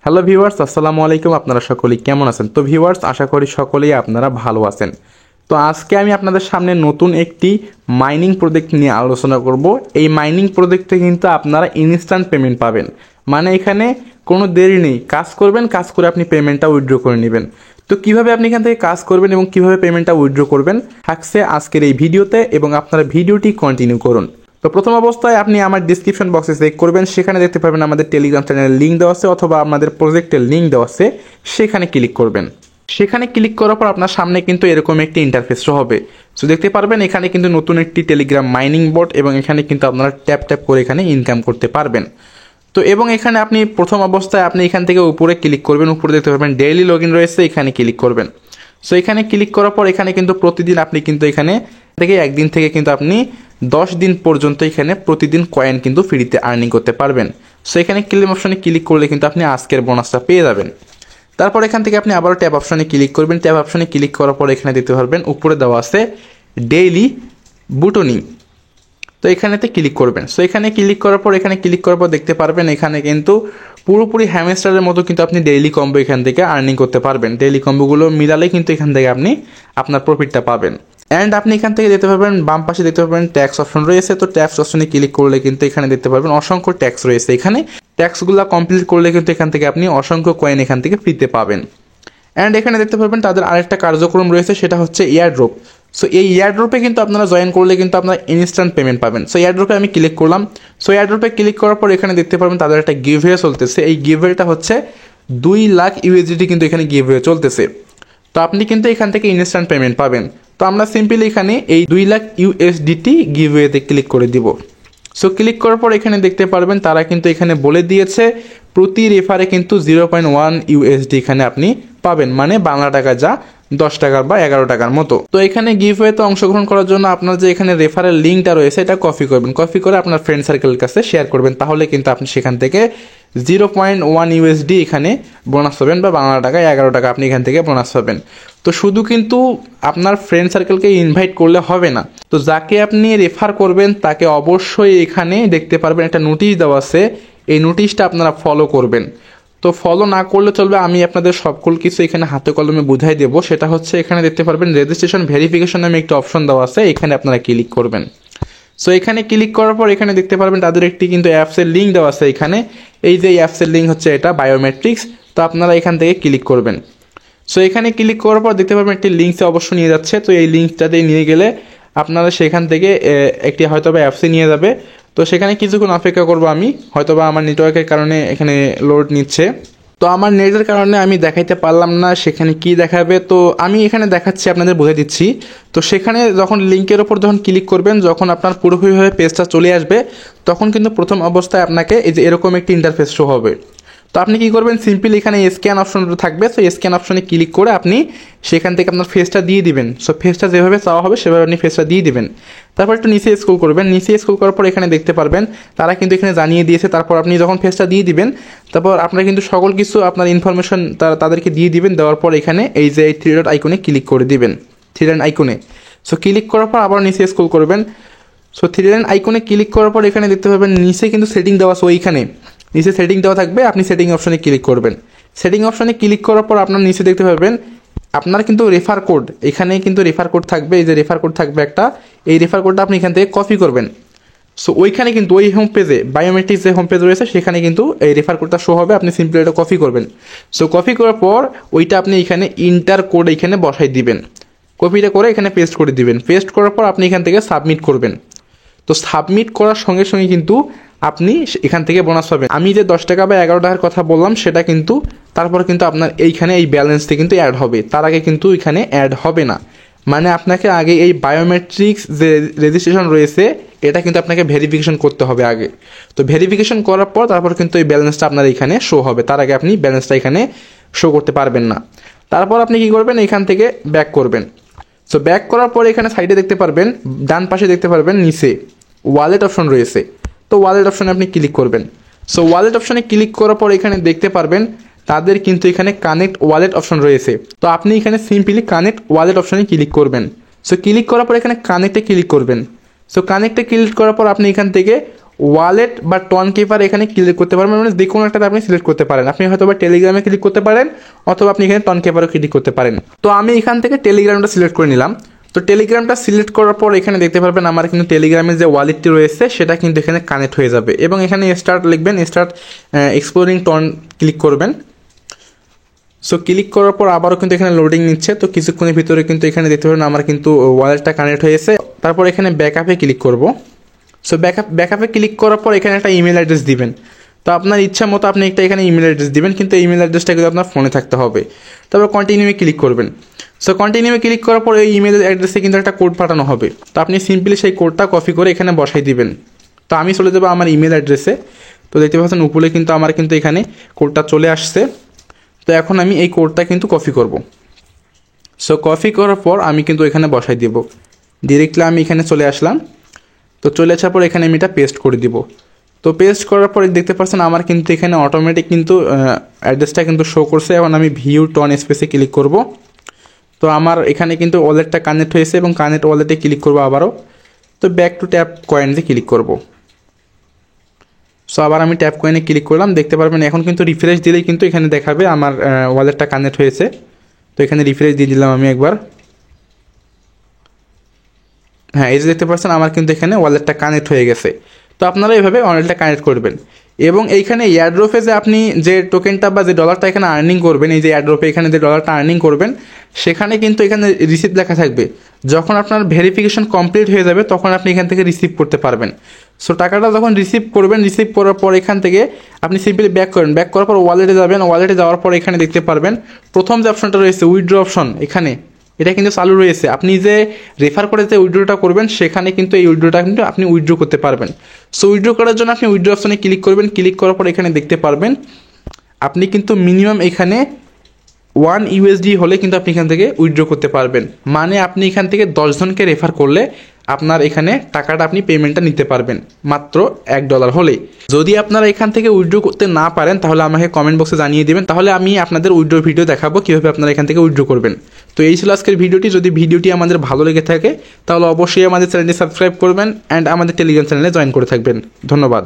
Hello viewers, আসসালামু আলাইকুম। আপনারা সকলেই কেমন আছেন? তো ভিউয়ার্স, আশা করি সকলেই আপনারা ভালো আছেন। তো আজকে আমি আপনাদের সামনে নতুন একটি মাইনিং প্রজেক্ট নিয়ে আলোচনা করব। এই মাইনিং প্রজেক্টে কিন্তু আপনারা ইনস্ট্যান্ট পেমেন্ট পাবেন, মানে এখানে কোনো দেরি নেই, কাজ করবেন, কাজ করে আপনি পেমেন্টটা উইথড্র করে নেবেন। তো কিভাবে আপনি এখান থেকে কাজ করবেন এবং কিভাবে পেমেন্টটা উইথড্র করবেন থাকছে আজকের এই ভিডিওতে, এবং আপনারা ভিডিওটি কন্টিনিউ করুন। তো প্রথম অবস্থায় আপনি আমার ডিসক্রিপশন বক্সে চেক করবেন, সেখানে দেখতে পারবেন আমাদের টেলিগ্রাম চ্যানেলের লিঙ্ক দেওয়া আছে, অথবা আমাদের প্রজেক্টের লিঙ্ক দেওয়া আছে, সেখানে ক্লিক করবেন। সেখানে ক্লিক করার পর আপনার সামনে কিন্তু এরকম একটি ইন্টারফেস শো হবে। সো দেখতে পারবেন এখানে কিন্তু নতুন একটি টেলিগ্রাম মাইনিং বট, এবং এখানে কিন্তু আপনারা ট্যাপ ট্যাপ করে এখানে ইনকাম করতে পারবেন। তো এবং এখানে আপনি প্রথম অবস্থায় আপনি এখান থেকে উপরে ক্লিক করবেন, উপরে দেখতে পারবেন ডেইলি লগ ইন রয়েছে, এখানে ক্লিক করবেন। সো এখানে ক্লিক করার পর এখানে কিন্তু প্রতিদিন আপনি কিন্তু এখানে থেকে একদিন থেকে কিন্তু আপনি 10 দিন পর্যন্ত এখানে প্রতিদিন কয়েন কিন্তু ফ্রিতে আর্নিং করতে পারবেন। সো এখানে ক্লেম অপশনে ক্লিক করলে কিন্তু আপনি আজকের বোনাসটা পেয়ে যাবেন। তারপর এখান থেকে আপনি আবারও ট্যাব অপশনে ক্লিক করবেন। ট্যাব অপশনে ক্লিক করার পর এখানে দেখতে পারবেন উপরে দেওয়া আছে ডেইলি বুটনিং। তো এখানেতে ক্লিক করবেন। সো এখানে ক্লিক করার পর দেখতে পারবেন এখানে কিন্তু পুরোপুরি হ্যামস্টারের মতো কিন্তু আপনি ডেইলি কম্বো এখান থেকে আর্নিং করতে পারবেন। ডেইলি কম্বোগুলো মিলালে কিন্তু এখান থেকে আপনি আপনার প্রফিটটা পাবেন। অ্যান্ড আপনি এখান থেকে দেখতে পারবেন বাম পাশে দেখতে পারবেন ট্যাক্স অপশন রয়েছে। তো ট্যাক্স অপশনে ক্লিক করলে কিন্তু এখানে দেখতে পারবেন অসংখ্য ট্যাক্স রয়েছে। এখানে ট্যাক্সগুলো কমপ্লিট করলে কিন্তু এখান থেকে আপনি অসংখ্য কয়েন এখান থেকে ফ্রিতে পাবেন। অ্যান্ড এখানে দেখতে পারবেন তাদের আরেকটা কার্যক্রম রয়েছে, সেটা হচ্ছে এয়ারড্রপ। সো এই এয়ারড্রপে কিন্তু আপনারা জয়েন করলে কিন্তু আপনারা ইনস্ট্যান্ট পেমেন্ট পাবেন। সো এয়ারড্রপে আমি ক্লিক করলাম। সো এয়ারড্রপে ক্লিক করার পর এখানে দেখতে পারবেন তাদের একটা গিভওয়ে চলতেছে। এই গিভওয়েটা হচ্ছে 2 লাখ ইউএসডিটি কিন্তু এখানে গিভওয়ে চলতেছে। তো আপনি কিন্তু এখান থেকে ইনস্ট্যান্ট পেমেন্ট পাবেন। তো আমরা সিম্পলি এখানে এই 2 লাখ ইউএসডিটি গিভওয়েতে ক্লিক করে দিব। সো ক্লিক করার পর এখানে দেখতে পারবেন তারা কিন্তু এখানে বলে দিয়েছে প্রতি রেফারে কিন্তু 0.1 ইউএসডি এখানে আপনি পাবেন, মানে বাংলা টাকা যা 10 টাকার বা 11 টাকার মতো। তো এখানে গিভওয়েতে অংশগ্রহণ করার জন্য আপনার যে এখানে রেফারের লিঙ্কটা রয়েছে এটা কপি করবেন, কপি করে আপনার ফ্রেন্ড সার্কেলের কাছে শেয়ার করবেন, তাহলে কিন্তু আপনি সেখান থেকে 0.1 ইউএসডি এখানে বোনাস পাবেন, বা বাংলা টাকায় 11 টাকা আপনি এখান থেকে বোনাস পাবেন। তো শুধু কিন্তু আপনার ফ্রেন্ড সার্কেলকে ইনভাইট করলে হবে না, তো যাকে আপনি রেফার করবেন তাকে অবশ্যই এখানে দেখতে পারবেন একটা নোটিশ দেওয়া আছে, এই নোটিশটা আপনারা ফলো করবেন। তো ফলো না করলে চলবে, আমি আপনাদের সকল কিছু এখানে হাতে কলমে বুঝাই দেবো। সেটা হচ্ছে এখানে দেখতে পারবেন রেজিস্ট্রেশন ভেরিফিকেশন নামে একটা অপশন দেওয়া আছে, এখানে আপনারা ক্লিক করবেন। সো এখানে ক্লিক করার পর এখানে দেখতে পারবেন তাদের একটি কিন্তু অ্যাপসের লিঙ্ক দেওয়া আছে। এখানে এই যে অ্যাপসের লিঙ্ক হচ্ছে এটা বায়োমেট্রিক্স। তো আপনারা এখান থেকে ক্লিক করবেন। সো এখানে ক্লিক করার পর দেখতে পারবেন একটি লিঙ্কসে অবশ্য নিয়ে যাচ্ছে। তো এই লিঙ্কটাতে নিয়ে গেলে আপনারা সেখান থেকে একটি হয়তোবা অ্যাপসে নিয়ে যাবে। তো সেখানে কিছুক্ষণ অপেক্ষা করবো আমি, হয়তোবা আমার নেটওয়ার্কের কারণে এখানে লোড নিচ্ছে। তো আমার নেটের কারণে আমি দেখাইতে পারলাম না সেখানে কি দেখাবে। তো আমি এখানে দেখাচ্ছি, আপনাদের বুঝে দিচ্ছি। তো সেখানে যখন লিঙ্কের ওপর যখন ক্লিক করবেন, যখন আপনার পুরোপুরিভাবে পেজটা চলে আসবে, তখন কিন্তু প্রথম অবস্থায় আপনাকে এই যে এরকম একটি ইন্টারফেস শো হবে। তো আপনি কি করবেন, সিম্পলি এখানে স্ক্যান অপশনটা থাকবে। সো স্ক্যান অপশনে ক্লিক করে আপনি সেখান থেকে আপনার ফেসটা দিয়ে দিবেন। সো ফেসটা যেভাবে চাওয়া হবে সেভাবে আপনি ফেসটা দিয়ে দিবেন। তারপর একটু নিচে স্ক্রল করবেন। নিচে স্ক্রল করার পর এখানে দেখতে পারবেন তারা কিন্তু এখানে জানিয়ে দিয়েছে। তারপর আপনি যখন ফেসটা দিয়ে দিবেন, তারপর আপনার কিন্তু সকল কিছু আপনার ইনফরমেশন তাদেরকে দিয়ে দিবেন। দেওয়ার পর এখানে এই যে 3 ডট আইকনে ক্লিক করে দিবেন, 3 লাইন আইকনে। সো ক্লিক করার পর আবার নিচে স্ক্রল করবেন। সো 3 লাইন আইকনে ক্লিক করার পর এখানে দেখতে পাবেন নিচে কিন্তু সেটিং দেওয়া আছে, ওইখানে নিচে সেটিং দেওয়া থাকবে, আপনি সেটিং অপশনে ক্লিক করবেন। সেটিং অপশনে ক্লিক করার পর আপনার নিচে দেখতে পাবেন আপনার কিন্তু রেফার কোড, এখানে কিন্তু রেফার কোড থাকবে, এই যে রেফার কোড থাকবে একটা, এই রেফার কোডটা আপনি এখান থেকে কপি করবেন। সো ওইখানে কিন্তু ওই হোম পেজে বায়োমেট্রিক্স যে হোম পেজ রয়েছে সেখানে কিন্তু এই রেফার কোডটা শো হবে, আপনি সিম্পলি এটা কপি করবেন। সো কপি করার পর ওইটা আপনি এখানে ইন্টার কোড এখানে বসাই দিবেন, কপিটা করে এখানে পেস্ট করে দিবেন। পেস্ট করার পর আপনি এখান থেকে সাবমিট করবেন। তো সাবমিট করার সঙ্গে সঙ্গে কিন্তু আপনি এখান থেকে বোনাস পাবেন। আমি যে 10 টাকা বা 11 টাকার কথা বললাম সেটা কিন্তু তারপর কিন্তু আপনার এইখানে এই ব্যালেন্সটি কিন্তু অ্যাড হবে, তার আগে কিন্তু এখানে অ্যাড হবে না। মানে আপনাকে আগে এই বায়োমেট্রিক্স যে রেজিস্ট্রেশন রয়েছে এটা কিন্তু আপনাকে ভেরিফিকেশন করতে হবে আগে। তো ভেরিফিকেশন করার পর তারপর কিন্তু এই ব্যালেন্সটা আপনার এখানে শো হবে, তার আগে আপনি ব্যালেন্সটা এখানে শো করতে পারবেন না। তারপর আপনি কি করবেন, এখান থেকে ব্যাক করবেন। সো ব্যাক করার পর এখানে সাইডে দেখতে পারবেন, ডান পাশে দেখতে পারবেন নিচে ওয়ালেট অপশন রয়েছে। তো ওয়ালেট অপশনে আপনি ক্লিক করবেন। সো ওয়ালেট অপশনে ক্লিক করার পর এখানে দেখতে পারবেন তাদের কিন্তু এখানে কানেক্ট ওয়ালেট অপশন রয়েছে। তো আপনি এখানে সিম্পলি কানেক্ট ওয়ালেট অপশনে ক্লিক করবেন। সো ক্লিক করার পর এখানে কানেক্টে ক্লিক করবেন। সো কানেক্টে ক্লিক করার পর আপনি এখান থেকে ওয়ালেট বা টন কিপার এখানে ক্লিক করতে পারবেন, মানে যে কোনো একটাতে আপনি সিলেক্ট করতে পারেন। আপনি হয়তো বা টেলিগ্রামে ক্লিক করতে পারেন অথবা আপনি এখানে টন কিপারও ক্লিক করতে পারেন। তো আমি এখান থেকে টেলিগ্রামটা সিলেক্ট করে নিলাম। তো টেলিগ্রামটা সিলেক্ট করার পর এখানে দেখতে পারবেন আমার কিন্তু টেলিগ্রামের যে ওয়ালেটটি রয়েছে সেটা কিন্তু এখানে কানেক্ট হয়ে যাবে, এবং এখানে স্টার্ট লিখবেন, স্টার্ট এক্সপ্লোরিং টন ক্লিক করবেন। সো ক্লিক করার পর আবারও কিন্তু এখানে লোডিং নিচ্ছে। তো কিছুক্ষণের ভিতরে কিন্তু এখানে দেখতে পারেন আমার কিন্তু ওয়ালেটটা কানেক্ট হয়েছে। তারপর এখানে ব্যাকআপে ক্লিক করব। সো ব্যাকআপে ক্লিক করার পর এখানে একটা ইমেল অ্যাড্রেস দিবেন। তো আপনার ইচ্ছা মতো আপনি একটা এখানে ইমেল অ্যাড্রেস দিবেন, কিন্তু ইমেল অ্যাড্রেসটা কিন্তু আপনার ফোনে থাকতে হবে। তারপর কন্টিনিউয়ে ক্লিক করবেন। সো কন্টিনিউয়ে ক্লিক করার পর এই ইমেল অ্যাড্রেসে কিন্তু একটা কোড পাঠানো হবে। তো আপনি সিম্পলি সেই কোডটা কপি করে এখানে বসাই দিবেন। তো আমি চলে যাবো আমার ইমেল অ্যাড্রেসে। তো দেখতে পাচ্ছেন উপরে কিন্তু আমার কিন্তু এখানে কোডটা চলে আসছে। তো এখন আমি এই কোডটা কিন্তু কপি করব। সো কপি করার পর আমি কিন্তু এখানে বসাই দিব। ডিরেক্টলি আমি এখানে চলে আসলাম। তো চলে আসার পর এখানে আমি এটা পেস্ট করে দিব। তো পেস্ট করার পরে দেখতে পাচ্ছেন আমার কিন্তু এখানে অটোমেটিক কিন্তু অ্যাড্রেসটা কিন্তু শো করছে। এখন আমি ভিউ টন স্পেসে ক্লিক করব। তো আমার এখানে কিন্তু ওয়ালেটটা কানেক্ট হয়েছে, এবং কানেক্ট ওয়ালেটে ক্লিক করব আবারও। তো ব্যাক টু ট্যাপ কয়েনে ক্লিক করব। সো আবার আমি ট্যাপ কয়েনে ক্লিক করলাম। দেখতে পারবেন এখন কিন্তু রিফ্রেশ দিলেই কিন্তু এখানে দেখাবে আমার ওয়ালেটটা কানেক্ট হয়েছে। তো এখানে রিফ্রেশ দিয়ে দিলাম আমি একবার। হ্যাঁ, এই যে দেখতে পাচ্ছেন আমার কিন্তু এখানে ওয়ালেটটা কানেক্ট হয়ে গেছে। তো আপনারা এইভাবে ওয়ালেটটা কানেক্ট করবেন, এবং এইখানে এয়ারড্রপে যে আপনি যে টোকেনটা বা যে ডলারটা এখানে আর্নিং করবেন, এই যে এয়ারড্রপে এখানে যে ডলারটা আর্নিং করবেন সেখানে কিন্তু এখানে রিসিপ্ট লেখা থাকবে। যখন আপনার ভেরিফিকেশন কমপ্লিট হয়ে যাবে তখন আপনি এখান থেকে রিসিভ করতে পারবেন। সো টাকাটা যখন রিসিভ করবেন, রিসিভ করার পর এখান থেকে আপনি সিম্পলি ব্যাক করেন। ব্যাক করার পর ওয়ালেটে যাবেন। ওয়ালেটে যাওয়ার পর এখানে দেখতে পারবেন প্রথম যে অপশনটা রয়েছে উইথড্র অপশন, এখানে এটা কিন্তু চালু রয়েছে। আপনি যে রেফার করে যে উইথড্রটা করবেন সেখানে কিন্তু এই উইথড্রটা কিন্তু আপনি উইথড্র করতে পারবেন। সো উইথড্র করার জন্য আপনি উইথড্র অপশনে ক্লিক করবেন। ক্লিক করার পর এখানে দেখতে পারবেন আপনি কিন্তু মিনিমাম এখানে 1 USD হলে কিন্তু আপনি এখান থেকে উইথড্র করতে পারবেন। মানে আপনি এখান থেকে 10 জনকে রেফার করলে আপনার এখানে টাকাটা আপনি পেমেন্টটা নিতে পারবেন মাত্র $1 হলেই। যদি আপনারা এখান থেকে উইথড্র করতে না পারেন তাহলে আমাকে কমেন্ট বক্সে জানিয়ে দেবেন, তাহলে আমি আপনাদের উইথড্র ভিডিও দেখাবো কীভাবে আপনারা এখান থেকে উইথড্র করবেন। তো এই ছিল আজকের ভিডিওটি। যদি ভিডিওটি আমাদের ভালো লেগে থাকে তাহলে অবশ্যই আমাদের চ্যানেলটি সাবস্ক্রাইব করবেন অ্যান্ড আমাদের টেলিগ্রাম চ্যানেলে জয়েন করে থাকবেন। ধন্যবাদ।